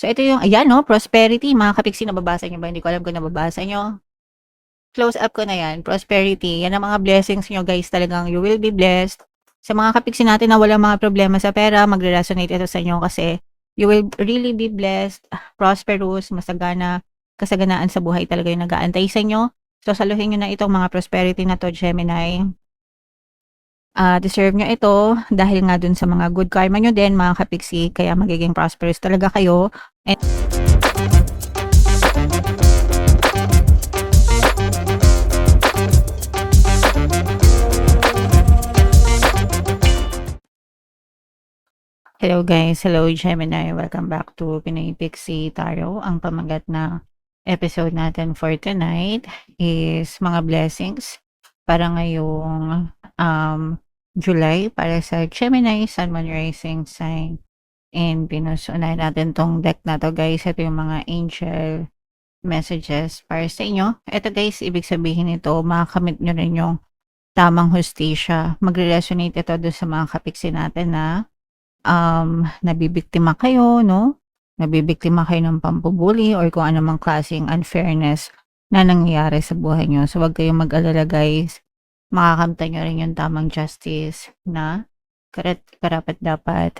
So, ito yung ayan 'no, prosperity mga kapiksi, nababasa niyo ba? Hindi ko alam kung nababasa niyo. Close up ko na 'yan, prosperity. Yan ang mga blessings niyo guys, talagang you will be blessed. Sa mga kapiksi natin na walang mga problema sa pera, magre-resonate ito sa inyo kasi you will really be blessed, prosperous, masagana, kasaganaan sa buhay talaga yung nag-aantay sa inyo. So, saluhin niyo na itong mga prosperity na 'to, Gemini. Deserve niyo ito dahil nga dun sa mga good karma niyo din mga kapiksi, kaya magiging prosperous talaga kayo. And hello guys, hello Gemini, welcome back to Pinoy Pixie Tarot. Ang pamagat na episode natin for tonight is mga blessings para ngayong July para sa Gemini, Sun, Moon, Rising Sign, and Venus. Unahin natin tong deck na to guys. Ito yung mga angel messages para sa inyo. Ito guys, ibig sabihin nito, makakamit nyo rin yung tamang hustisya. Magre-resonate ito doon sa mga kapiksi natin na nabibiktima kayo, no? Nabibiktima kayo ng pampubuli or kung anumang klaseng unfairness na nangyayari sa buhay nyo. So, wag kayong mag-alala guys. Makakamtan nyo rin yung tamang justice na karapat dapat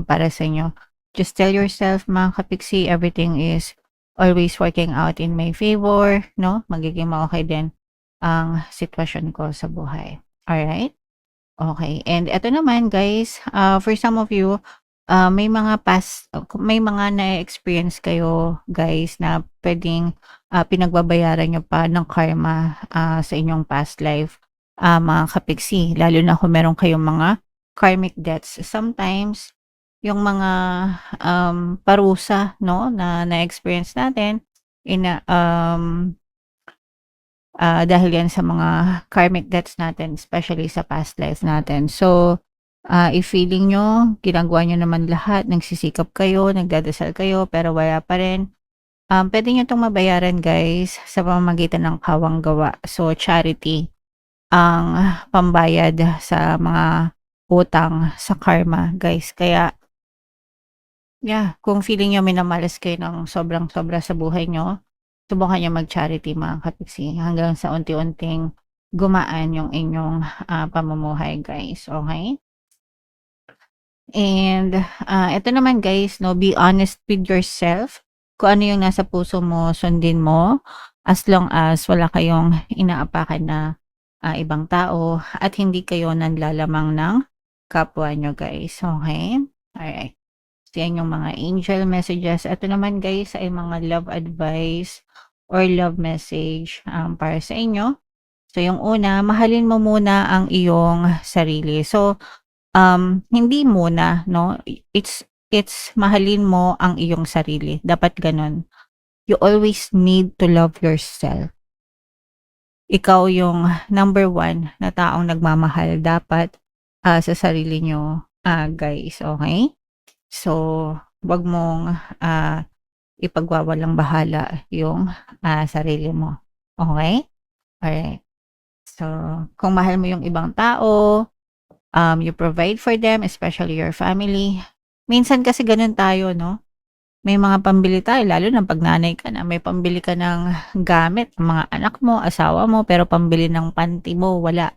para sa inyo. Just tell yourself, mga kapiksi, everything is always working out in my favor, no? Magiging okay din ang sitwasyon ko sa buhay. Alright? Okay. And eto naman guys, for some of you, may mga na-experience kayo guys na pwedeng pinagbabayaran nyo pa ng karma sa inyong past life, mga kapiksi. Lalo na kung meron kayong mga karmic debts. Sometimes, yung mga parusa no, na na-experience natin, dahil yan sa mga karmic debts natin, especially sa past life natin. So, if feeling nyo, ginagawa nyo naman lahat, nagsisikap kayo, nagdadasal kayo, pero wala pa rin, pwede nyo itong mabayaran guys sa pamamagitan ng kawang gawa. So, charity ang pambayad sa mga utang sa karma guys. Kaya, yeah, kung feeling nyo minamalas kayo ng sobrang-sobra sa buhay nyo, subukan niyo mag-charity mga kapiksi hanggang sa unti-unting gumaan yung inyong pamumuhay guys, okay? And ito naman guys, no, be honest with yourself. Kung ano yung nasa puso mo, sundin mo as long as wala kayong inaapakan na ibang tao at hindi kayo nanlalamang ng kapwa nyo guys, okay? Alright. So, yan yung mga angel messages. Ito naman guys ay mga love advice or love message para sa inyo. So, yung una, mahalin mo muna ang iyong sarili. So, hindi muna, no? It's mahalin mo ang iyong sarili. Dapat ganun. You always need to love yourself. Ikaw yung number one na taong nagmamahal dapat sa sarili nyo, guys. Okay? So, wag mong ipagwawalang bahala yung sarili mo. Okay? Alright. So, kung mahal mo yung ibang tao, you provide for them, especially your family. Minsan kasi ganun tayo, no? May mga pambili tayo, lalo na pag nanay ka na, may pambili ka ng gamit, mga anak mo, asawa mo, pero pambili ng panty mo, wala.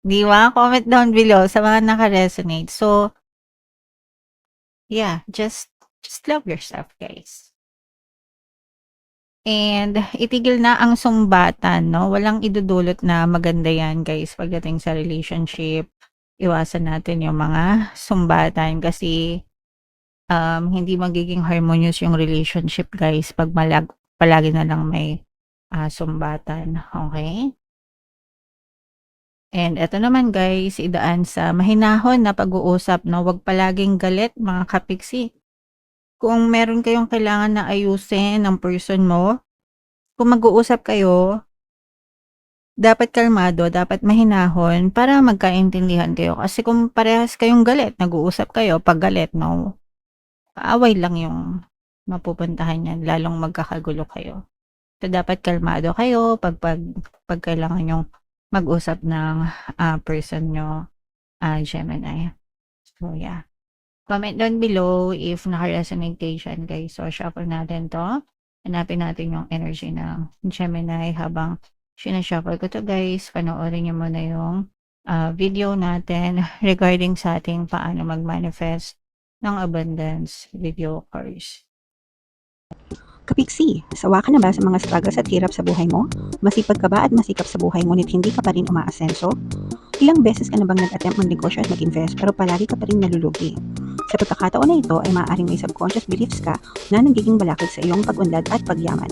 Di ba? Comment down below sa mga naka-resonate. So, yeah, just love yourself, guys. And itigil na ang sumbatan, no? Walang idudulot na maganda yan, guys, pagdating sa relationship. Iwasan natin yung mga sumbatan kasi hindi magiging harmonious yung relationship, guys, pag palagi na lang may sumbatan. Okay? And eto naman, guys, idaan sa mahinahon na pag-uusap, no? Huwag palaging galit, mga kapiksi. Kung meron kayong kailangan na ayusin ng person mo, kung mag-uusap kayo, dapat kalmado, dapat mahinahon para magkaintindihan kayo. Kasi kung parehas kayong galit, nag-uusap kayo, pag galit, no, kaaway lang yung mapupuntahan niyan, lalong magkakagulo kayo. So, dapat kalmado kayo pag kailangan yung mag-usap ng person nyo, Gemini. So, yeah. Comment down below if naka-resonate kayo diyan, guys. So, shuffle natin 'to. Hanapin natin yung energy ng Gemini habang sina-shuffle ko 'to, guys. Panoorin niyo muna yung, video natin regarding sa ating paano mag-manifest ng abundance video course. Kapiksi, sawa ka na ba sa mga struggles at hirap sa buhay mo? Masipag ka ba at masikap sa buhay ngunit hindi ka pa rin umaasenso? Ilang beses ka na bang nag-attempt mag-negosyo at mag-invest pero palagi ka pa rin nalulugi? Sa pagkakataon na ito ay maaaring may subconscious beliefs ka na nagiging balakid sa iyong pag-unlad at pagyaman.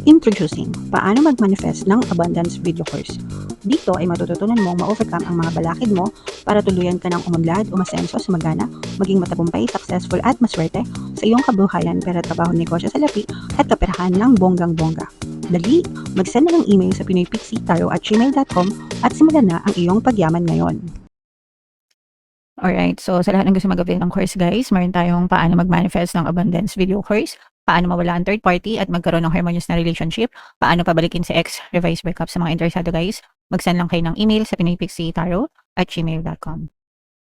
Introducing, paano mag-manifest ng abundance video course. Dito ay matututunan mong ma-overcome ang mga balakid mo para tuluyan ka ng umunlad, umasenso, sumagana, maging matagumpay, successful at maswerte sa iyong kabuhayan, pera, trabaho, negosyo, salapi at kaperahan ng bonggang-bongga. Dali, mag-send na ng email sa pinoypixie@gmail.com at simulan na ang iyong pagyaman ngayon. Alright, so sa lahat ng gusto mag-avail ng course, guys, meron tayong paano mag-manifest ng abundance video course, paano mawala ang third party at magkaroon ng harmonious na relationship, paano pabalikin si ex, revise breakup. Sa mga interesado, guys, mag-send lang kayo ng email sa pinoypixie@gmail.com.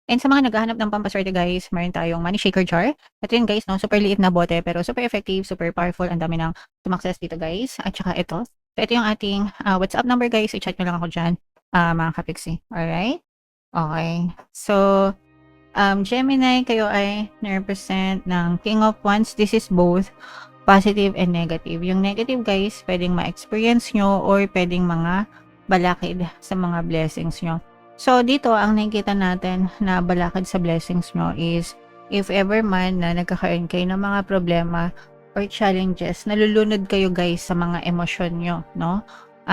And sa mga naghahanap ng pampaswerte, guys, meron tayong money shaker jar. Ito yun, guys, no? Super liit na bote pero super effective, super powerful. Ang dami ng sumakses dito, guys. At saka ito. So ito yung ating WhatsApp number, guys. I-chat nyo lang ako dyan, mga kapiksi. Alright? Okay. So, Gemini, kayo ay na-represent ng King of Wands. This is both positive and negative. Yung negative, guys, pwedeng ma-experience nyo or pwedeng mga balakid sa mga blessings nyo. So, dito, ang nakikita natin na balakid sa blessings nyo is if ever man na nagkakaroon kayo ng mga problema or challenges, nalulunod kayo, guys, sa mga emosyon nyo, no?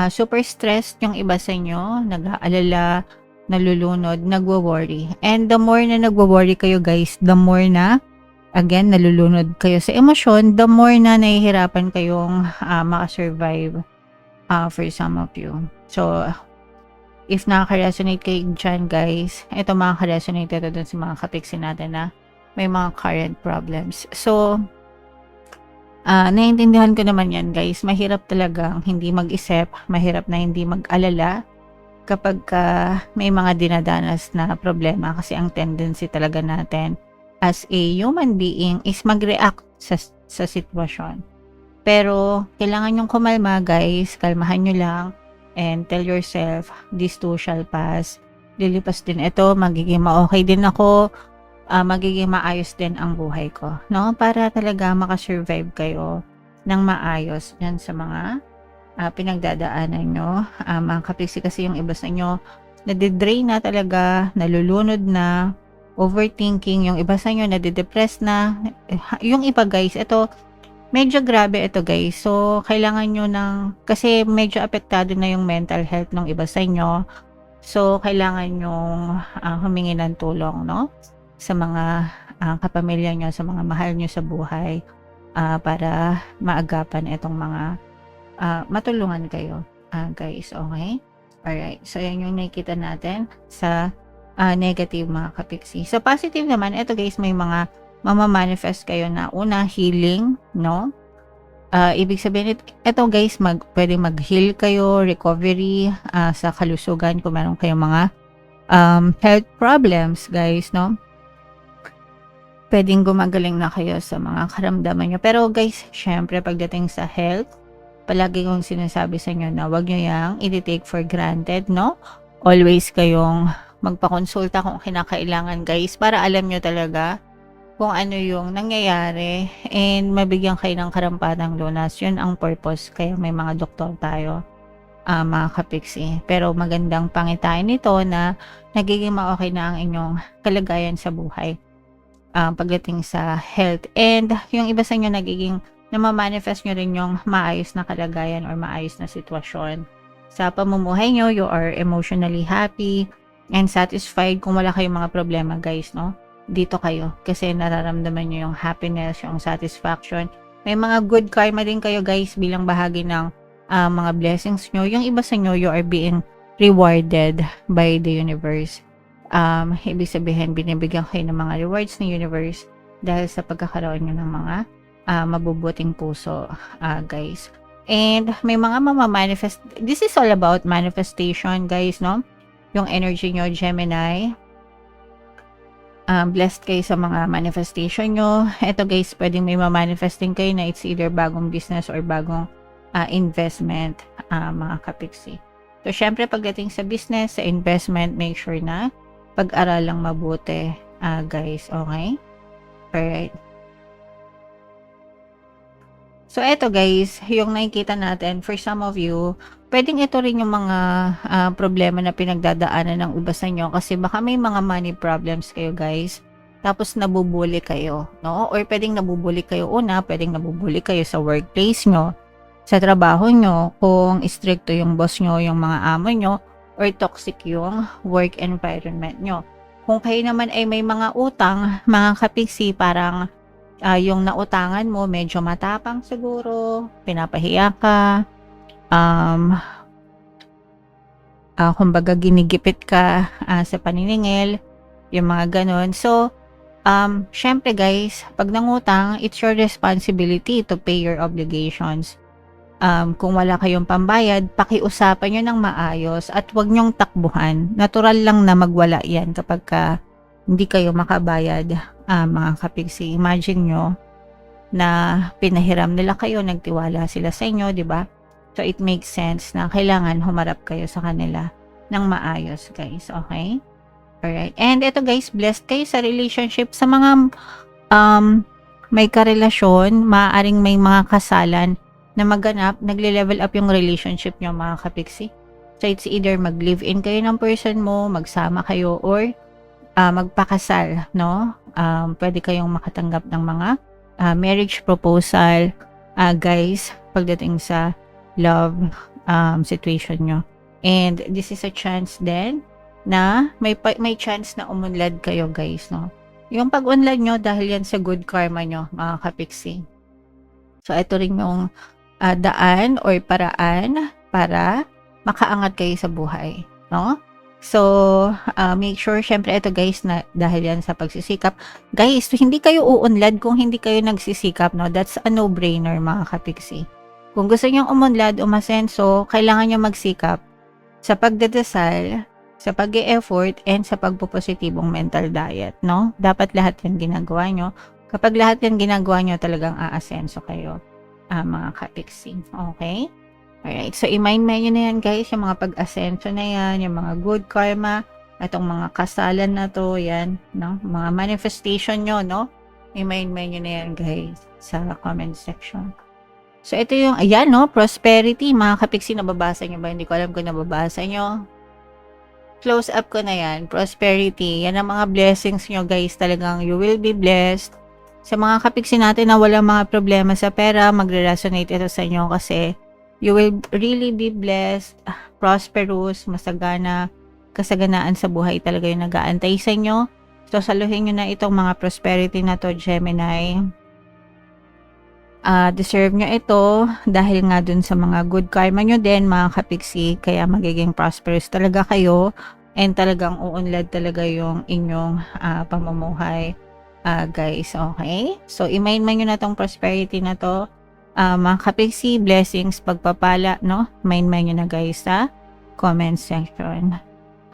Super stressed yung iba sa inyo, nag-aalala, nalulunod, nagwo-worry. And the more na nagwo-worry kayo, guys, the more na, again, nalulunod kayo sa emosyon, the more na nahihirapan kayong makasurvive for some of you. So, if nakaka-resonate kayo dyan, guys, ito makaka-resonate ito dun sa mga kapiksi natin na may mga current problems. So, naiintindihan ko naman yan, guys. Mahirap talagang hindi mag-isip, mahirap na hindi mag-alala kapag may mga dinadanas na problema, kasi ang tendency talaga natin as a human being is mag-react sa sitwasyon. Pero kailangan nyong kumalma, guys. Kalmahan nyo lang and tell yourself, this too shall pass. Lilipas din ito, magiging ma-okay din ako, magiging maayos din ang buhay ko, no? Para talaga makasurvive kayo ng maayos dyan sa mga pinagdadaanan nyo. Mga kapiksi, kasi yung iba sa inyo nadidrain na talaga, nalulunod na, overthinking. Yung iba sa inyo nadidepress na. Yung iba, guys, ito medyo grabe ito, guys. So kailangan nyo kasi medyo apektado na yung mental health ng iba sa inyo. So kailangan nyong humingi ng tulong, no? Sa mga kapamilya nyo, sa mga mahal nyo sa buhay, para maagapan itong mga matulungan kayo, guys. Okay? Alright. So, yan yung nakikita natin sa negative, mga kapiksi. So, positive naman, ito, guys, may mga mamamanifest kayo na una, healing, no? Ibig sabihin, ito, guys, pwede mag-heal kayo, recovery sa kalusugan kung meron kayong mga health problems, guys, no? Pwedeng gumagaling na kayo sa mga karamdaman nyo. Pero, guys, syempre, pagdating sa health, palagi kong sinasabi sa inyo na wag nyo yang i-take for granted, no? Always kayong magpakonsulta kung kinakailangan, guys, para alam nyo talaga kung ano yung nangyayari and mabigyan kayo ng karampatang lunas. Yun ang purpose, kaya may mga doktor tayo, mga kapiksi. Pero magandang pangitain nito na nagiging ma-okay na ang inyong kalagayan sa buhay pagdating sa health. And yung iba sa inyo nagiging namamanifest nyo rin yung maayos na kalagayan or maayos na sitwasyon sa pamumuhay nyo. You are emotionally happy and satisfied. Kung wala kayong mga problema, guys, no? Dito kayo kasi nararamdaman nyo yung happiness, yung satisfaction. May mga good karma din kayo, guys, bilang bahagi ng mga blessings nyo. Yung iba sa nyo, you are being rewarded by the universe. Ibig sabihin, binibigyan kayo ng mga rewards ng universe dahil sa pagkakaroon nyo ng mga mabubuting puso, guys. And may mga mamamanifest. This is all about manifestation, guys, no? Yung energy nyo, Gemini. blessed kayo sa mga manifestation nyo. Ito guys, pwedeng may ma-manifesting kayo na it's either bagong business or bagong investment, mga kapiksi. So, syempre, pagdating sa business, sa investment, make sure na pag-aralang mabuti, guys. Okay? Alright. So, eto guys, yung nakikita natin, for some of you, pwedeng ito rin yung mga problema na pinagdadaanan ng iba sa inyo kasi baka may mga money problems kayo guys, tapos nabubuli kayo, no? Or pwedeng nabubuli kayo pwedeng nabubuli kayo sa workplace nyo, sa trabaho nyo, kung stricto yung boss nyo, yung mga amo nyo, or toxic yung work environment nyo. Kung kayo naman ay may mga utang, mga kapiksi, parang yung nautangan mo medyo matapang siguro, pinapahiya ka, kumbaga ginigipit ka sa paniningil, yung mga ganon. So, syempre guys, pag nangutang, it's your responsibility to pay your obligations. Kung wala kayong pambayad, pakiusapan nyo ng maayos at huwag nyong takbuhan. Natural lang na magwala yan kapag hindi kayo makabayad, mga kapiksi. Imagine nyo na pinahiram nila kayo, nagtiwala sila sa inyo, di ba? So, it makes sense na kailangan humarap kayo sa kanila ng maayos, guys. Okay? Alright. And ito, guys, blessed kayo sa relationship. Sa mga may karelasyon, maaaring may mga kasalan na maganap, nagle-level up yung relationship nyo, mga kapiksi. So, it's either mag-live-in kayo ng person mo, magsama kayo, or magpakasal, no? Pwede kayong makatanggap ng mga marriage proposal, guys, pagdating sa love situation nyo. And this is a chance then na may chance na umunlad kayo, guys, no? Yung pag-unlad nyo, dahil yan sa good karma nyo, mga kapiksi. So, ito rin yung daan or paraan para makaangat kayo sa buhay, no? So, make sure, syempre, ito guys, na dahil yan sa pagsisikap. Guys, hindi kayo uunlad kung hindi kayo nagsisikap, no? That's a no-brainer, mga kapiksi. Kung gusto nyong umunlad, umasenso, kailangan nyo magsikap sa pagdadasal, sa pag-e-effort, and sa pagpupositibong mental diet, no? Dapat lahat yan ginagawa nyo. Kapag lahat yan ginagawa nyo, talagang aasenso kayo, mga kapiksi. Okay? Alright, so i-mind nyo na yan guys, yung mga pag-asenso na yan, yung mga good karma, itong mga kasalan na to, yan, no? Mga manifestation nyo, no? I-mind nyo na yan guys, sa comment section. So ito yung, ayan, no? Prosperity, mga kapiksi, nababasa nyo ba? Hindi ko alam kung nababasa nyo. Close up ko na yan, prosperity, yan ang mga blessings nyo guys, talagang you will be blessed. Sa mga kapiksi natin na walang mga problema sa pera, magre-resonate ito sa inyo kasi you will really be blessed, prosperous, masagana, kasaganaan sa buhay talaga yung nag-aantay sa inyo. So, saluhin nyo na itong mga prosperity na to, Gemini. Deserve nyo ito dahil nga dun sa mga good karma nyo din, mga kapiksi, kaya magiging prosperous talaga kayo and talagang uunlad talaga yung inyong pamumuhay, guys. Okay? So, i-mind nyo na tong prosperity na to. Mga kapiksi, blessings, pagpapala, no? Mind nyo na guys sa comment section.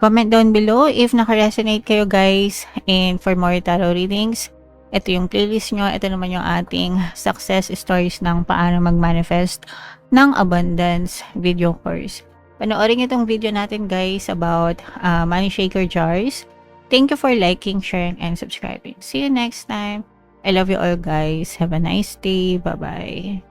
Comment down below if naka-resonate kayo guys, and for more tarot readings, ito yung playlist nyo, ito naman yung ating success stories ng paano mag-manifest ng abundance video course. Panoorin itong video natin guys about money shaker jars. Thank you for liking, sharing, and subscribing. See you next time. I love you all guys. Have a nice day. Bye-bye.